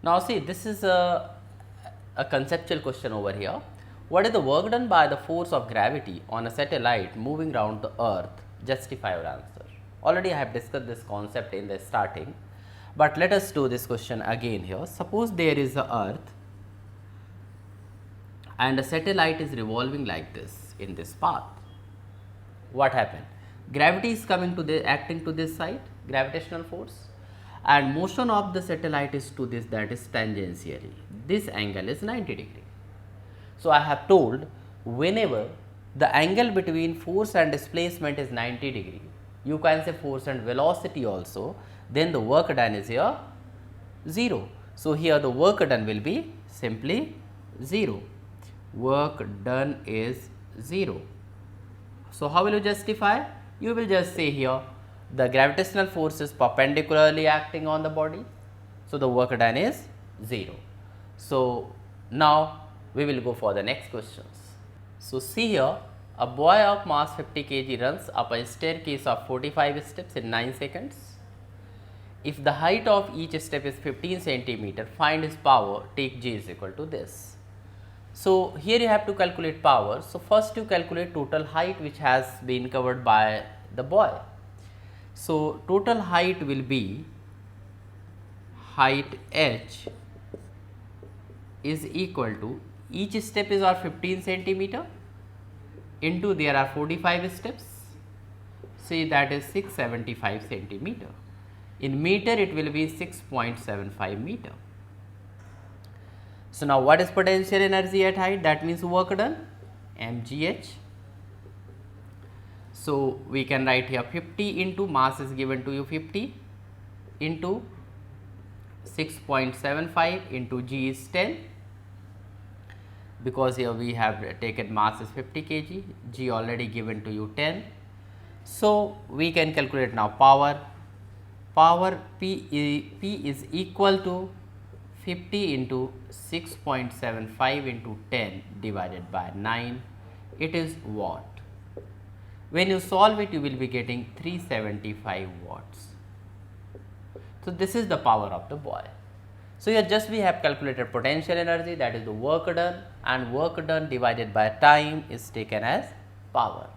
Now see, this is a conceptual question over here. What is the work done by the force of gravity on a satellite moving around the earth? Justify your answer. Already I have discussed this concept in the starting, but let us do this question again here. Suppose there is a earth and a satellite is revolving like this in this path. What happened? Gravity is coming to the acting to this side, gravitational force, and motion of the satellite is to this, that is tangentially. This angle is 90 degree. So I have told whenever the angle between force and displacement is 90 degree, you can say force and velocity also, then the work done is here 0. So here the work done will be simply 0. Work done is 0. So how will you justify? You will just say here the gravitational force is perpendicularly acting on the body. So the work done is 0. So now we will go for the next questions. So see here, a boy of mass 50 kg runs up a staircase of 45 steps in 9 seconds. If the height of each step is 15 centimeter, find his power, take g is equal to this. So here you have to calculate power. So first you calculate total height which has been covered by the boy. So total height will be height h is equal to, each step is of 15 centimeter into there are 45 steps, say that is 675 centimeter. In meter it will be 6.75 meter. So now what is potential energy at height? That means work done, mgh. So we can write here 50 into mass is given to you 50 into 6.75 into g is 10, because here we have taken mass is 50 kg, g already given to you 10. So we can calculate now power. Power P is equal to 50 into 6.75 into 10 divided by 9, it is watt. When you solve it, you will be getting 375 watts. So this is the power of the boy. So here just we have calculated potential energy, that is the work done, and work done divided by time is taken as power.